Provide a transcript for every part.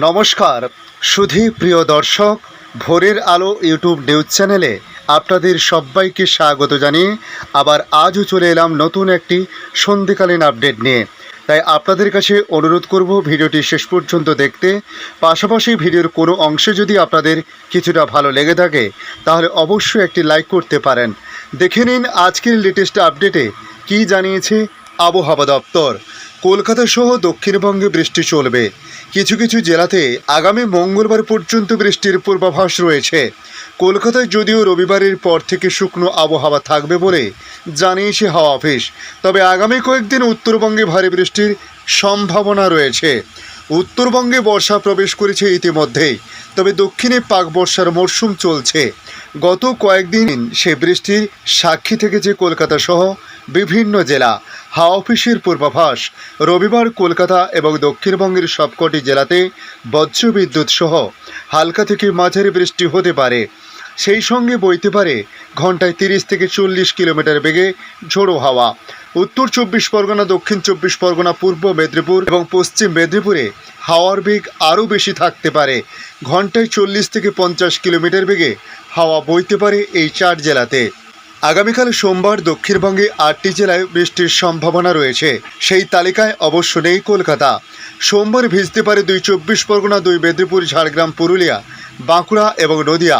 নমস্কার সুধী প্রিয় দর্শক, ভোরের আলো ইউটিউব নিউজ চ্যানেলে আপনাদের সবাইকে স্বাগত জানিয়ে আবার আজও চলে এলাম নতুন একটি সন্ধিকালীন আপডেট নিয়ে। তাই আপনাদের কাছে অনুরোধ করব ভিডিওটি শেষ পর্যন্ত দেখতে, পাশাপাশি ভিডিওর কোনো অংশে যদি আপনাদের কিছুটা ভালো লেগে থাকে তাহলে অবশ্যই একটি লাইক করতে পারেন। দেখে নিন আজকের লেটেস্ট আপডেটে কী জানিয়েছে আবহাওয়া দপ্তর। কলকাতা সহ দক্ষিণবঙ্গে বৃষ্টি চলবে। কিছু কিছু জেলাতে আগামী মঙ্গলবার পর্যন্ত বৃষ্টির পূর্বাভাস রয়েছে। কলকাতায় যদিও রবিবারের পর থেকে শুকনো আবহাওয়া থাকবে বলে জানিয়েছে হাওয়া অফিস, তবে আগামী কয়েকদিন উত্তরবঙ্গে ভারী বৃষ্টির সম্ভাবনা রয়েছে। উত্তরবঙ্গে বর্ষা প্রবেশ করেছে ইতিমধ্যেই, তবে দক্ষিণে পাক বর্ষার মরশুম চলছে। গত কয়েকদিন সে বৃষ্টির সাক্ষী থেকেছে কলকাতা সহ বিভিন্ন জেলা। হাওয়া অফিসের পূর্বাভাস, রবিবার কলকাতা এবং দক্ষিণবঙ্গের সবকটি জেলাতে বজ্রবিদ্যুৎ সহ হালকা থেকে মাঝারি বৃষ্টি হতে পারে। সেই সঙ্গে বইতে পারে ঘন্টায় 30 থেকে 40 কিলোমিটার বেগে ঝোড়ো হাওয়া। উত্তর 24 পরগনা, দক্ষিণ 24 পরগনা, পূর্ব মেদিনীপুর এবং পশ্চিম মেদিনীপুরে হাওয়ার বেগ আরও বেশি থাকতে পারে। ঘন্টায় 40 থেকে 50 কিলোমিটার বেগে হাওয়া বইতে পারে এই 4 জেলাতে। আগামীকাল সোমবার দক্ষিণবঙ্গে 8টি জেলায় বৃষ্টির সম্ভাবনা রয়েছে। সেই তালিকায় অবশ্য নেই কলকাতা। সোমবার ভিজতে পারে 2 24 পরগনা, 2 মেদিনীপুর, ঝাড়গ্রাম, পুরুলিয়া, বাঁকুড়া এবং নদিয়া।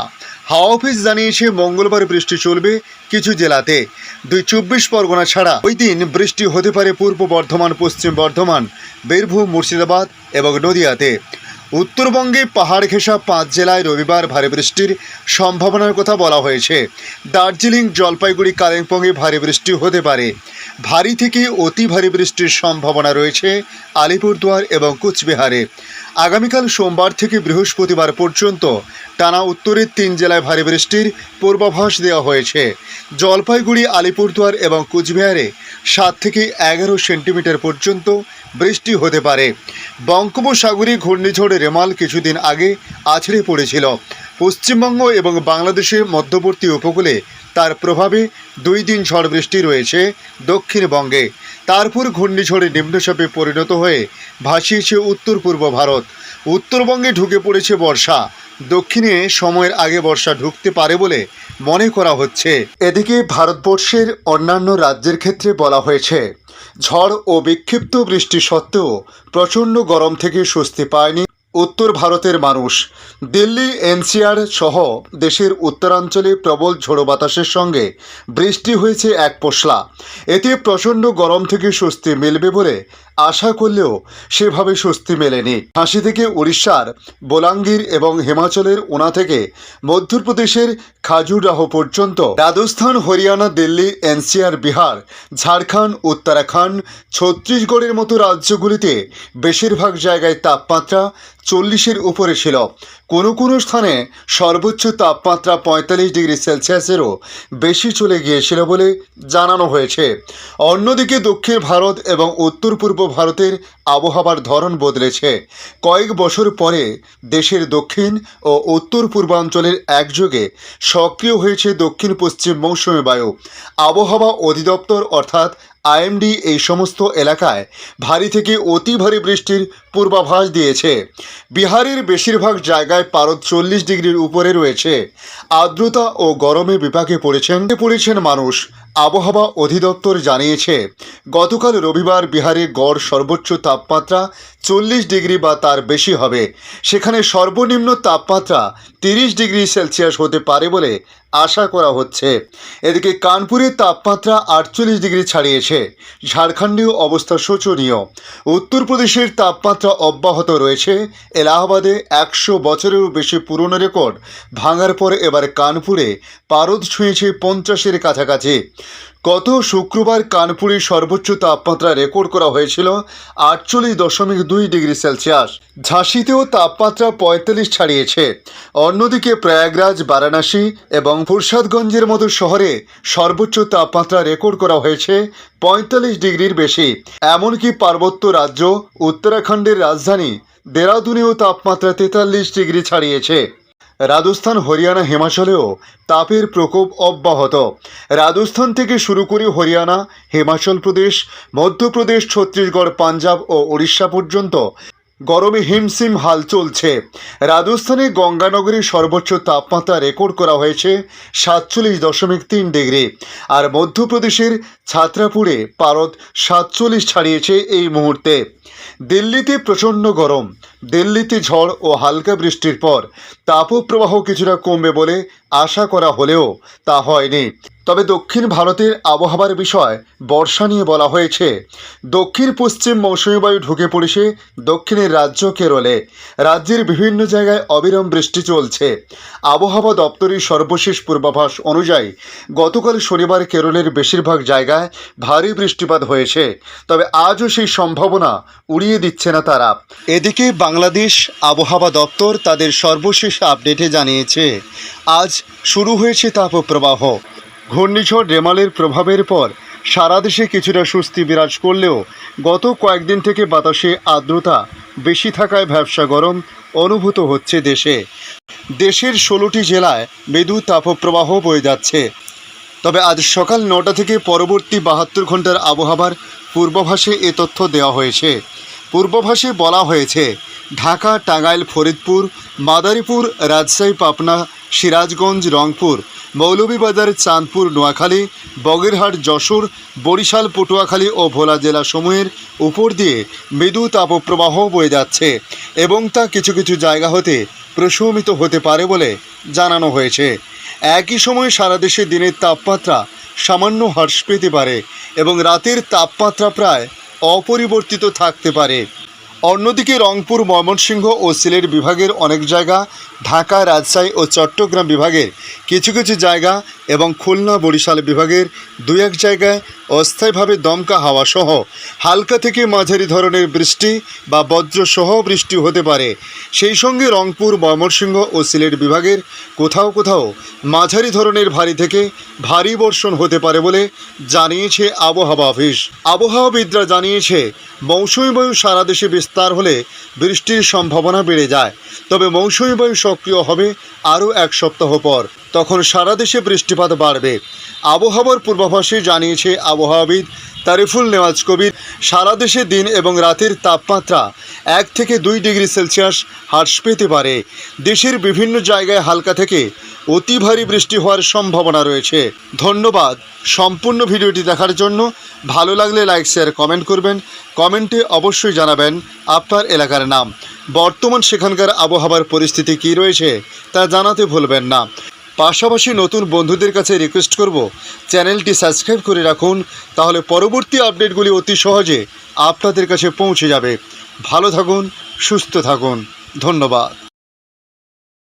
হাওয়া অফিস জানিয়েছে মঙ্গলবার বৃষ্টি চলবে কিছু জেলাতে। 2 24 পরগনা ছাড়া ওই দিন বৃষ্টি হতে পারে পূর্ব বর্ধমান, পশ্চিম বর্ধমান, বীরভূম, মুর্শিদাবাদ এবং নদিয়াতে। উত্তরবঙ্গে পাহাড় ঘেঁষা 5 জেলায় রবিবার ভারী বৃষ্টির সম্ভাবনার কথা বলা হয়েছে। দার্জিলিং, জলপাইগুড়ি, কালিম্পংয়ে ভারী বৃষ্টি হতে পারে। ভারী থেকে অতি ভারী বৃষ্টির সম্ভাবনা রয়েছে আলিপুরদুয়ার এবং কুচবিহারে। আগামীকাল সোমবার থেকে বৃহস্পতিবার পর্যন্ত টানা উত্তরের 3 জেলায় ভারী বৃষ্টির পূর্বাভাস দেওয়া হয়েছে। জলপাইগুড়ি, আলিপুরদুয়ার এবং কুচবিহারে 7 থেকে 11 সেন্টিমিটার পর্যন্ত বৃষ্টি হতে পারে। বঙ্গোপসাগরে ঘূর্ণিঝড় রেমাল কিছুদিন আগে আছড়ে পড়েছিল। পশ্চিমবঙ্গ এবং বাংলাদেশের মধ্যবর্তী উপকূলে তার প্রভাবে 2 দিন ঝড় বৃষ্টি রয়েছে দক্ষিণবঙ্গে। তারপর ঘূর্ণিঝড়ে নিম্নচাপে পরিণত হয়ে ভাসিয়েছে উত্তর পূর্ব ভারত। উত্তরবঙ্গে ঢুকে পড়েছে বর্ষা। দক্ষিণে সময়ের আগে বর্ষা ঢুকতে পারে বলে মনে করা হচ্ছে। এদিকে ভারতবর্ষের অন্যান্য রাজ্যের ক্ষেত্রে বলা হয়েছে, ঝড় ও বিক্ষিপ্ত বৃষ্টি সত্ত্বেও প্রচণ্ড গরম থেকে স্বস্তি পায়নি উত্তর ভারতের মানুষ। দিল্লি, এনসিআর সহ দেশের উত্তরাঞ্চলে প্রবল ঝোড়ো বাতাসের সঙ্গে বৃষ্টি হয়েছে এক পশলা। এতে প্রচণ্ড গরম থেকে স্বস্তি মিলবে বলে আশা করলেও সেভাবে স্বস্তি মেলেনি। ঝাঁসি থেকে উড়িষ্যার বোলাঙ্গীর এবং হিমাচলের ওনা থেকে মধ্যপ্রদেশের খাজুরাহো পর্যন্ত, রাজস্থান, হরিয়ানা, দিল্লি, এনসিআর, বিহার, ঝাড়খণ্ড, উত্তরাখণ্ড, ছত্তিশগড়ের মতো রাজ্যগুলিতে বেশিরভাগ জায়গায় তাপমাত্রা 40-এর উপরে ছিল। কোনো কোনো স্থানে সর্বোচ্চ তাপমাত্রা 45 ডিগ্রি সেলসিয়াসেরও বেশি চলে গিয়েছিল বলে জানানো হয়েছে। অন্যদিকে দক্ষিণ ভারত এবং উত্তর পূর্ব ভারতের আবহাওয়ার ধরন বদলেছে। কয়েক বছর পরে দেশের দক্ষিণ ও উত্তর পূর্বাঞ্চলের একযোগে সক্রিয় হয়েছে দক্ষিণ পশ্চিম মৌসুমী বায়ু। আবহাওয়া অধিদপ্তর অর্থাৎ আইএমডি এই সমস্ত এলাকায় ভারী থেকে অতি ভারী বৃষ্টির পূর্বাভাস দিয়েছে। বিহারের বেশিরভাগ জায়গায় পারদ 40 ডিগ্রির উপরে রয়েছে। আর্দ্রতা ও গরমে বিপাকে পড়েছেন মানুষ। আবহাওয়া অধিদপ্তর জানিয়েছে, গতকাল রবিবার বিহারে গড় সর্বোচ্চ তাপমাত্রা 40 ডিগ্রি বা তার বেশি হবে। সেখানে সর্বনিম্ন তাপমাত্রা 30 ডিগ্রি সেলসিয়াস হতে পারে বলে আশা করা হচ্ছে। এদিকে কানপুরের তাপমাত্রা 48 ডিগ্রি ছাড়িয়েছে। ঝাড়খণ্ডেও অবস্থা শোচনীয়। উত্তরপ্রদেশের তাপমাত্রা অব্যাহত রয়েছে। এলাহাবাদে 100 বছরেরও বেশি পুরনো রেকর্ড ভাঙার পর এবার কানপুরে পারদ ছুঁয়েছে 50-এর কাছাকাছি। গত শুক্রবার কানপুরে সর্বোচ্চ তাপমাত্রা রেকর্ড করা হয়েছিল 48.2 ডিগ্রি সেলসিয়াস। ঝাঁসিতেও তাপমাত্রা 45 ছাড়িয়েছে। অন্যদিকে প্রয়াগরাজ, বারাণসী এবং ফুরসাদগঞ্জের মতো শহরে সর্বোচ্চ তাপমাত্রা রেকর্ড করা হয়েছে 45 ডিগ্রির বেশি। এমনকি পার্বত্য রাজ্য উত্তরাখণ্ডের রাজধানী দেরাদুনেও তাপমাত্রা 43 ডিগ্রি ছাড়িয়েছে। রাজস্থান, হরিয়ানা, হিমাচলেও তাপের প্রকোপ অব্যাহত। রাজস্থান থেকে শুরু করে হরিয়ানা, হিমাচল প্রদেশ, মধ্যপ্রদেশ, ছত্তিশগড়, পাঞ্জাব ও উড়িষ্যা পর্যন্ত গরমে হিমশিম হাল চলছে। রাজস্থানে গঙ্গানগরীর সর্বোচ্চ তাপমাত্রা রেকর্ড করা হয়েছে 47.3 ডিগ্রি, আর মধ্যপ্রদেশের ছাত্রাপুরে পারদ 47 ছাড়িয়েছে এই মুহূর্তে। দিল্লিতে প্রচণ্ড গরম। দিল্লিতে ঝড় ও হালকা বৃষ্টির পর তাপপ্রবাহ কিছুটা কমবে বলে আশা করা হলেও তা হয়নি। তবে দক্ষিণ ভারতের আবহাওয়ার বিষয় বর্ষা নিয়ে বলা হয়েছে। দক্ষিণ পশ্চিম মৌসুমী বায়ু ঢুকে পড়েছে দক্ষিণের রাজ্য কেরলে। রাজ্যের বিভিন্ন জায়গায় অবিরাম বৃষ্টি চলছে। আবহাওয়া দপ্তরের সর্বশেষ পূর্বাভাস অনুযায়ী গতকাল শনিবার কেরলের বেশিরভাগ জায়গায় ভারী বৃষ্টিপাত হয়েছে। তবে আজও সেই সম্ভাবনা উড়িয়ে দিচ্ছে না তারা। এদিকে বাংলাদেশ আবহাওয়া দপ্তর তাদের সর্বশেষ আপডেটে জানিয়েছে, আজ শুরু হয়েছে তাপপ্রবাহ। ঘূর্ণিঝড় রেমালের প্রভাবের পর সারা দেশে কিছুটা স্বস্তি বিরাজ করলেও গত কয়েকদিন থেকে বাতাসে আর্দ্রতা বেশি থাকায় ভ্যাপসা গরম অনুভূত হচ্ছে দেশের 16টি জেলায় মৃদু তাপপ্রবাহ বয়ে যাচ্ছে। তবে আজ সকাল 9টা থেকে পরবর্তী 72 ঘন্টার আবহাওয়ার পূর্বাভাসে এ তথ্য দেওয়া হয়েছে। পূর্বাভাসে বলা হয়েছে, ঢাকা, টাঙ্গাইল, ফরিদপুর, মাদারীপুর, রাজশাহী, পাবনা, সিরাজগঞ্জ, রংপুর, মৌলভীবাজার, চাঁদপুর, নোয়াখালী, বগেরহাট, যশোর, বরিশাল, পটুয়াখালী ও ভোলা জেলাসমূহের উপর দিয়ে মৃদু তাপপ্রবাহ বয়ে যাচ্ছে এবং তা কিছু কিছু জায়গা হতে প্রশমিত হতে পারে বলে জানানো হয়েছে। একই সময়ে সারা দেশে দিনের তাপমাত্রা সামান্য হ্রাস পেতে পারে এবং রাতের তাপমাত্রা প্রায় অপরিবর্তিত থাকতে পারে। অন্যদিকে রংপুর, ময়মনসিংহ ও সিলেট বিভাগের অনেক জায়গা, ঢাকা, রাজশাহী ও চট্টগ্রাম বিভাগের কিছু কিছু জায়গা এবং খুলনা, বরিশাল বিভাগের 2-1 জায়গায় অস্থায়ীভাবে দমকা হাওয়া সহ হালকা থেকে মাঝারি ধরনের বৃষ্টি বা বজ্রসহ বৃষ্টি হতে পারে। সেই সঙ্গে রংপুর, ময়মনসিংহ ও সিলেট বিভাগের কোথাও কোথাও মাঝারি ধরনের ভারী থেকে ভারী বর্ষণ হতে পারে বলে জানিয়েছে আবহাওয়া অফিস। আবহাওয়াবিদরা জানিয়েছে, মৌসুমী বায়ু সারা দেশে বিস্তার হলে বৃষ্টির সম্ভাবনা বেড়ে যায়। তবে মৌসুমী বায়ু সক্রিয় হবে আরও 1 সপ্তাহ পর, তখন সারা দেশে বৃষ্টিপাত বাড়বে। আবহাওয়ার পূর্বাভাসে জানিয়েছে আবহাওয়াবিদ তারিফুল নেওয়াজ কবির, সারা দেশে দিন এবং রাতের তাপমাত্রা 1 থেকে 2 ডিগ্রি সেলসিয়াস হ্রাস পেতে পারে। দেশের বিভিন্ন জায়গায় হালকা থেকে অতি ভারী বৃষ্টি হওয়ার সম্ভাবনা রয়েছে। ধন্যবাদ সম্পূর্ণ ভিডিওটি দেখার জন্য। ভালো লাগলে লাইক, শেয়ার, কমেন্ট করবেন। কমেন্টে অবশ্যই জানাবেন আপনার এলাকার নাম। বর্তমান সেখানকার আবহাওয়ার পরিস্থিতি কী রয়েছে তা জানাতে ভুলবেন না। পাশাপাশি নতুন বন্ধুদের কাছে রিকোয়েস্ট করব, চ্যানেলটি সাবস্ক্রাইব করে রাখুন, তাহলে পরবর্তী আপডেটগুলি অতি সহজে আপনাদের কাছে পৌঁছে যাবে। ভালো থাকুন, সুস্থ থাকুন। ধন্যবাদ।